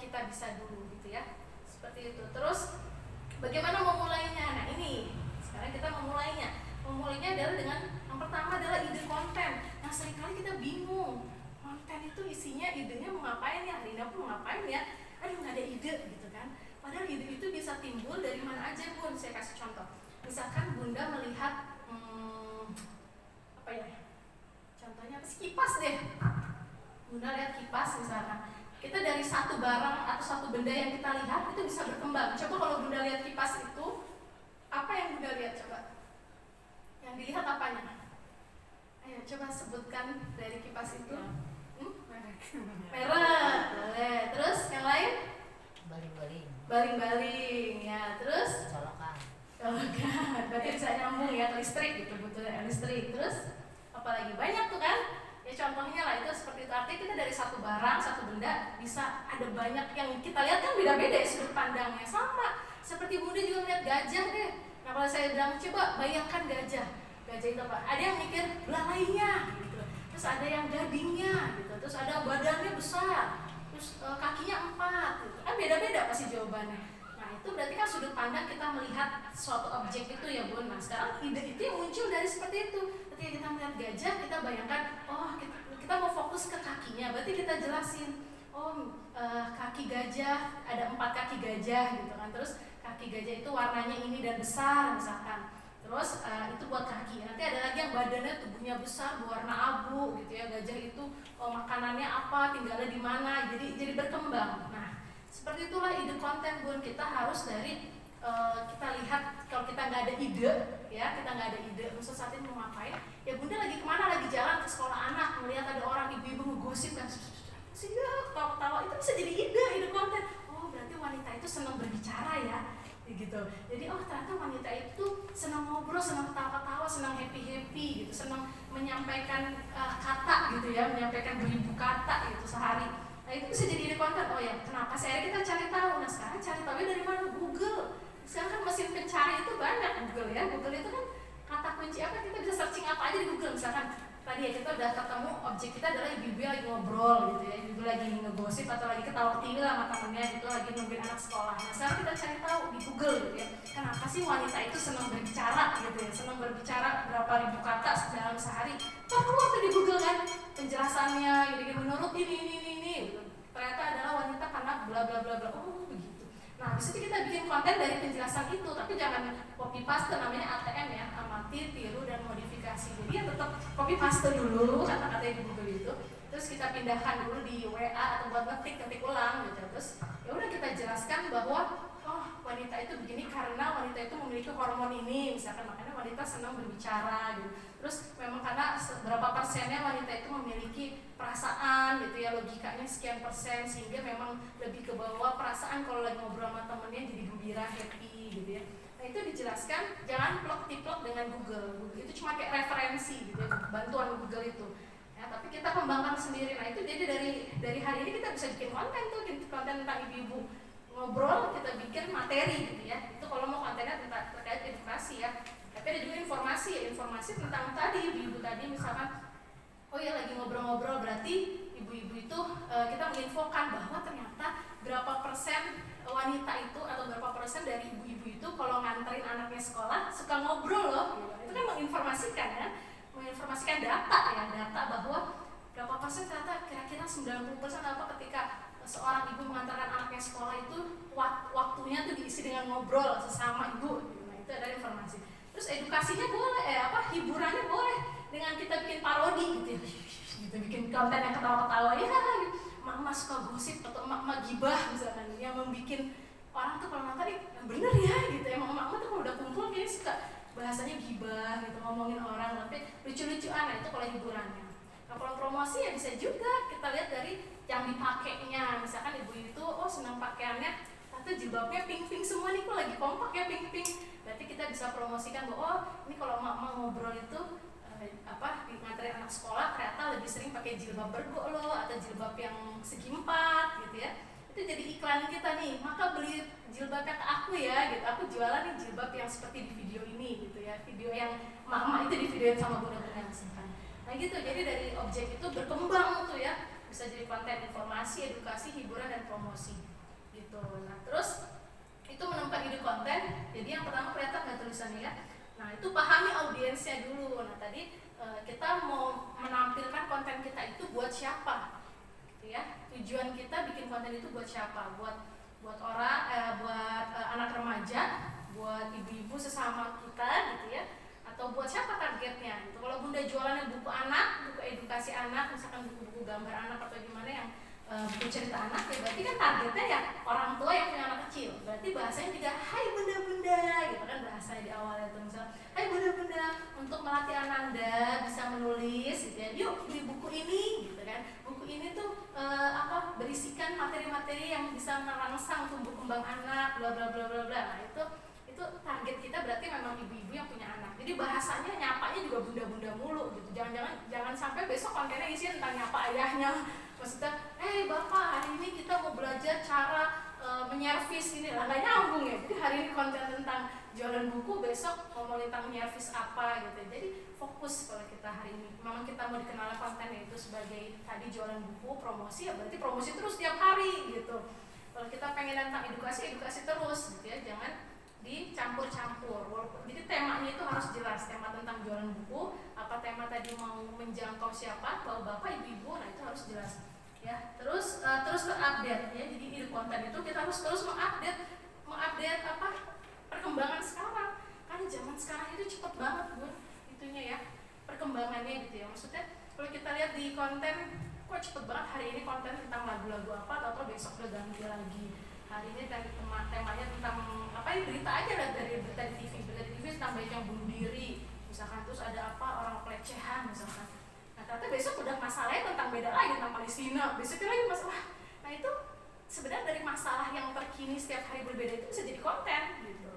kita bisa dulu gitu ya, seperti itu. Terus bagaimana memulainya? Nah ini sekarang kita memulainya adalah dengan yang pertama adalah ide konten. Nah seringkali kita bingung, konten itu isinya, idenya mau ngapain ya, hari ini aku mau ngapain ya, aduh nggak ada ide gitu kan. Padahal ide itu bisa timbul dari mana aja Bun. Saya kasih contoh, misalkan Bunda melihat apa ya, contohnya apa sih, kipas deh. Bunda lihat kipas misalkan, kita dari satu barang atau satu benda yang kita lihat itu bisa berkembang. Coba kalau Bunda lihat kipas itu, apa yang Bunda lihat coba? Yang dilihat apanya? Ayo coba sebutkan dari kipas itu. Merek, boleh. Terus yang lain? Baling-baling, ya. Terus? Colokan. Berarti bisa nyambung ya ke listrik gitu, butuh listrik. Terus apalagi banyak tuh kan? Ya contohnya lah itu seperti itu. Artinya kita dari satu barang, satu benda bisa ada banyak yang kita lihat kan beda-beda ya sudut pandangnya. Sama seperti Bunda juga melihat gajah deh. Nah kalau saya bilang coba bayangkan gajah itu apa? Ada yang mikir belalainya gitu. Terus ada yang gadingnya gitu. Terus ada badannya besar. Terus kakinya 4 gitu. Kan beda-beda pasti jawabannya. Nah itu berarti kan sudut pandang kita melihat suatu objek itu ya Bun. Nah sekarang ide itu yang muncul dari seperti itu. Ketika kita melihat gajah, kita bayangkan, oh kita mau fokus ke kakinya. Berarti kita jelasin, oh kaki gajah, ada 4 kaki gajah gitu kan. Terus kaki gajah itu warnanya ini dan besar misalkan. Terus itu buat kaki. Nanti ada lagi yang badannya, tubuhnya besar, berwarna abu gitu ya. Gajah itu makanannya apa, tinggalnya di mana. Jadi berkembang. Nah seperti itulah ide konten Bun. Kita harus dari kita lihat, kalau kita nggak ada ide ya, kita nggak ada ide misal saat ini mau ngapain ya, Bunda lagi kemana, lagi jalan ke sekolah anak, melihat ada orang ibu-ibu ngegosip kan, sih ketawa-ketawa, itu bisa jadi ide konten. Oh berarti wanita itu senang berbicara ya gitu. Jadi oh ternyata wanita itu senang ngobrol, senang ketawa-ketawa, senang happy gitu, senang menyampaikan kata gitu ya, menyampaikan beribu kata gitu sehari. Nah itu bisa jadi ide konten. Oh ya kenapa sih, akhirnya kita cari tahu. Nah sekarang cari tahu dari mana? Google. Sekarang kan mesin pencari itu banyak Google ya. Google itu kan kata kunci apa, kita bisa searching apa aja di Google. Misalkan tadi ya kita udah ketemu objek kita adalah ibu-ibu yang lagi ngobrol gitu ya, ibu lagi ngegosip atau lagi ketawa-ketiwi sama temennya gitu, lagi nungguin anak sekolah. Nah sekarang kita cari tahu di Google gitu ya, kenapa sih wanita itu senang berbicara gitu ya, senang berbicara berapa ribu kata dalam sehari. Keluar tuh di Google kan penjelasannya gitu, menurut ini gitu. Ternyata adalah wanita karena bla bla bla bla. Oh begitu. Nah habis itu kita bikin konten dari penjelasan itu, tapi jangan copy paste, namanya ATM ya, amati, tiru, dan modifikasi. Jadi ya tetap copy paste dulu kata-kata di Google itu, terus kita pindahkan dulu di WA atau buat ketik ulang gitu. Terus ya udah kita jelaskan bahwa oh wanita itu begini karena wanita itu memiliki hormon ini, misalkan makanya wanita senang berbicara gitu. Terus memang karena berapa persennya wanita itu memiliki perasaan gitu ya, logikanya sekian persen, sehingga memang lebih ke bawah perasaan kalau lagi ngobrol sama temennya jadi gembira, happy gitu ya. Nah itu dijelaskan, jangan plok-tiplok dengan Google itu cuma kayak referensi gitu ya, bantuan Google itu ya, tapi kita kembangkan sendiri. Nah itu jadi dari hari ini kita bisa bikin konten tuh, konten tentang ibu-ibu ngobrol, kita bikin materi gitu ya. Itu kalau mau kontennya terkait edukasi ya, tapi ada juga informasi tentang tadi ibu-ibu tadi, misalkan oh ya lagi ngobrol-ngobrol, berarti ibu-ibu itu kita menginfokan bahwa ternyata berapa persen wanita itu atau berapa persen dari ibu-ibu itu kalau nganterin anaknya sekolah suka ngobrol loh gitu. Itu kan menginformasikan ya, menginformasikan data bahwa berapa persen, ternyata kira-kira 90% apa ketika seorang ibu mengantarkan anaknya sekolah itu waktunya tuh diisi dengan ngobrol sesama ibu gitu. Nah itu adalah informasi. Terus edukasinya boleh, hiburannya boleh dengan kita bikin parodi gitu, bikin konten yang ketawa-ketawa ya, mak suka gosip atau mak gibah misalkan, yang membuat orang tuh kalau nonton bener ya gitu, emang mak tuh kalau udah kumpul kayaknya suka bahasanya gibah gitu, ngomongin orang tapi lucu-lucuan. Nah itu kalau hiburannya. Nah kalau promosi ya bisa juga kita lihat dari yang dipakainya, misalkan ibu itu oh senang pakaiannya atau jilbabnya pink semua nih, kok lagi kompak ya pink, berarti kita bisa promosikan bahwa oh ini kalau mak ngobrol itu nganterin anak sekolah ternyata lebih sering pakai jilbab bergo loh, atau jilbab yang segi 4 gitu ya. Itu jadi iklan kita nih, maka beli jilbabnya ke aku ya gitu, aku jualan nih jilbab yang seperti di video ini gitu ya, video yang mama itu di videoin sama bunda-bunda misalkan. Nah gitu, jadi dari objek itu berkembang tuh ya, bisa jadi konten informasi, edukasi, hiburan, dan promosi. gitu. Nah terus itu menemukan ide konten. Jadi yang pertama kelihatan nggak tulisannya ya. Nah itu pahami audiensnya dulu. Nah tadi kita mau menampilkan konten kita itu buat siapa, gitu ya. Tujuan kita bikin konten itu buat siapa? Buat orang, buat anak remaja, buat ibu-ibu sesama kita, gitu ya. Atau buat siapa targetnya? Gitu. Kalau Bunda jualannya buku anak, buku edukasi anak, misalkan buku-buku gambar anak atau gimana yang buku cerita anak, ya berarti kan targetnya ya orang tua yang punya anak kecil. Berarti bahasanya juga hai bunda-bunda, gitu kan bahasanya di awalnya itu misalnya hai bunda-bunda, untuk melatih Ananda bisa menulis, gitu ya. Yuk beli buku ini, gitu kan. Buku ini tuh berisikan materi-materi yang bisa merangsang tumbuh kembang anak, bla bla bla bla bla. Nah itu target kita berarti memang ibu-ibu yang punya anak. Jadi bahasanya nyapanya juga bunda-bunda mulu gitu. Jangan sampai besok kontennya isi tentang nyapa ayahnya. Maksudnya, bapak hari ini kita mau belajar cara menyervis ini lah, nggak nyambung ya. Jadi hari ini konten tentang jualan buku, besok ngomong tentang menyervis apa gitu. Jadi fokus kalau kita hari ini. Memang kita mau dikenal kontennya itu sebagai tadi jualan buku, promosi, ya berarti promosi terus tiap hari gitu. Kalau kita pengen tentang edukasi terus gitu ya. Jangan dicampur-campur. Jadi temanya itu harus jelas, tema tentang jualan buku, apa tema tadi mau menjangkau siapa, bapak ibu-ibu, nah itu harus jelas ya. Terus update ya. Jadi ide konten itu kita harus terus mengupdate perkembangan sekarang. Karena zaman sekarang itu cepet banget Bun, itunya ya, perkembangannya gitu ya. Maksudnya kalau kita lihat di konten, kok cepet banget hari ini konten tentang lagu-lagu apa, atau besok udah ganti lagi. Hari ini temanya tentang berita aja lah, dari berita di TV tentang banyak yang bunuh diri misalkan, terus ada orang pelecehan misalkan. Nah ternyata besok udah masalahnya tentang beda lagi, tentang Palestina, besoknya lagi masalah. Nah itu sebenarnya dari masalah yang terkini setiap hari berbeda itu bisa jadi konten gitu.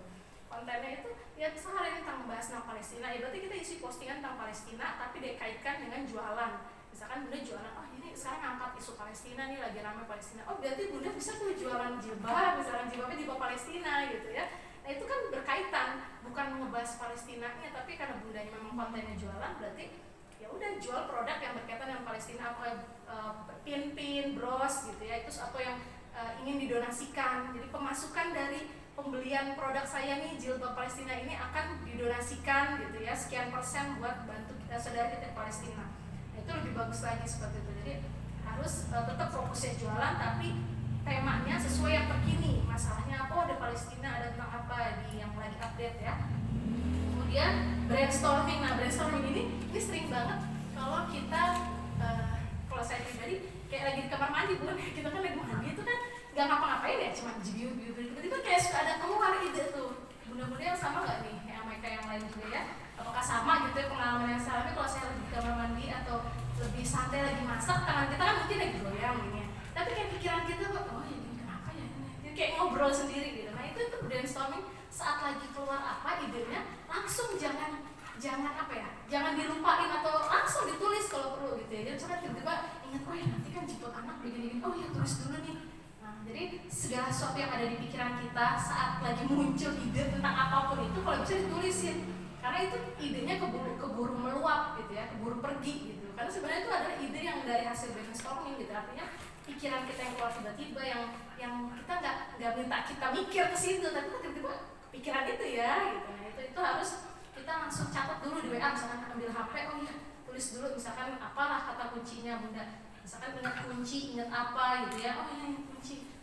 Kontennya itu ya misalnya hari ini tentang membahas tentang Palestina, ya berarti kita isi postingan tentang Palestina tapi dikaitkan dengan jualan. Misalkan Bunda jualan, ini sekarang ngangkat isu Palestina nih, lagi ramai Palestina, berarti Bunda bisa tuh jualan jilbab, misalkan jilbabnya di bawah Palestina gitu ya. Nah itu kan berkaitan, bukan ngebahas Palestinanya, tapi karena Bundanya memang kontennya jualan, berarti ya udah jual produk yang berkaitan dengan Palestina, pin, bros gitu ya, itu atau yang ingin didonasikan. Jadi pemasukan dari pembelian produk saya nih, jilbab Palestina ini akan didonasikan gitu ya, sekian persen buat bantu saudara kita di Palestina. Itu lebih bagus lagi seperti itu. Jadi harus tetap fokusnya jualan, tapi temanya sesuai yang terkini, masalahnya apa, ada Palestina, ada tentang apa di yang lagi update ya. Kemudian brainstorming. Nah brainstorming ini sering banget kalau kita kalau saya pribadi kayak lagi di kamar mandi Bun, kita kan lagi mandi itu kan nggak ngapa-ngapain ya, cuma tiba-tiba kayak suka ada keluar ide tuh. Bunda-bunda yang sama nggak nih yang mereka yang lain juga ya, apakah sama gitu ya pengalaman yang sama? Tapi kalau saya lagi di kamar mandi atau lebih santai lagi masak, tangan kita kan mungkin lagi goyang gini ya, tapi kayak pikiran kita kok ini kenapa ya ini, jadi kayak ngobrol sendiri gitu. Nah itu brainstorming, saat lagi keluar apa idenya, langsung jangan dilupain atau langsung ditulis kalau perlu gitu ya. Jadi misalkan tiba-tiba ingat, nanti kan jemput anak begini-gini, ya tulis dulu nih. Jadi segala sesuatu yang ada di pikiran kita saat lagi muncul ide tentang apapun itu, kalau bisa ditulisin, karena itu idenya keburu meluap gitu ya, keburu pergi gitu. Karena sebenarnya itu adalah ide yang dari hasil brainstorming gitu, artinya pikiran kita yang keluar tiba-tiba, yang kita nggak minta kita mikir ke situ, tapi tiba-tiba pikiran itu ya gitu. Nah itu harus kita langsung catat dulu di WA, misalkan ambil HP, tulis dulu misalkan apalah kata kuncinya Bunda, misalkan ingat kunci, ingat apa gitu ya, ini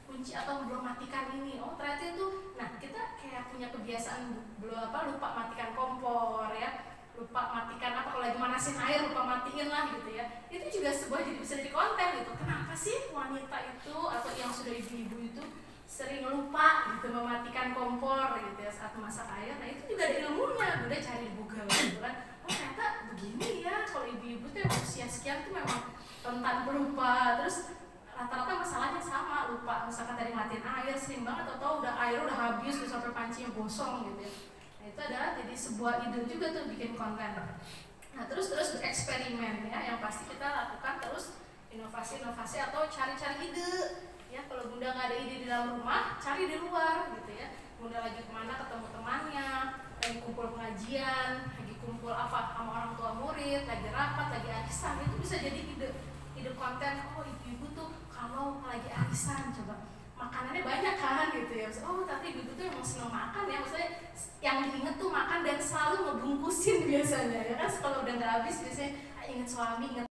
kunci atau belum matikan ini, ternyata itu. Nah kita kayak punya kebiasaan lupa matikan kompor ya, lupa matikan kalau lagi manasin air lupa matiin lah gitu ya. Itu juga bisa jadi konten gitu. Kenapa sih wanita itu atau yang sudah ibu-ibu itu sering lupa gitu mematikan kompor gitu ya saat memasak air? Nah itu juga ada ilmunya, udah cari di Google gitu kan. Ternyata begini ya, kalau ibu-ibu tuh usia sekian tuh memang rentan pelupa. Terus rata-rata masalahnya sama, lupa misalkan tadi matiin air sering banget, atau air udah habis terus sampai pancinya gosong gitu ya. Nah itu adalah jadi sebuah ide juga tuh bikin konten. Nah terus bereksperimen ya, yang pasti kita lakukan terus inovasi atau cari-cari ide ya. Kalau Bunda nggak ada ide di dalam rumah, cari di luar gitu ya. Bunda lagi kemana, ketemu temannya, lagi kumpul pengajian, lagi kumpul sama orang tua murid, lagi rapat, lagi arisan, itu bisa jadi ide konten. Ibu-ibu tuh kalau lagi arisan coba makanannya banyak kan gitu ya. Oh tapi ibu tuh emang seneng makan ya, maksudnya yang diinget tuh makan dan selalu ngebungkusin biasanya ya kan. Kalau udah nggak habis biasanya inget suami, inget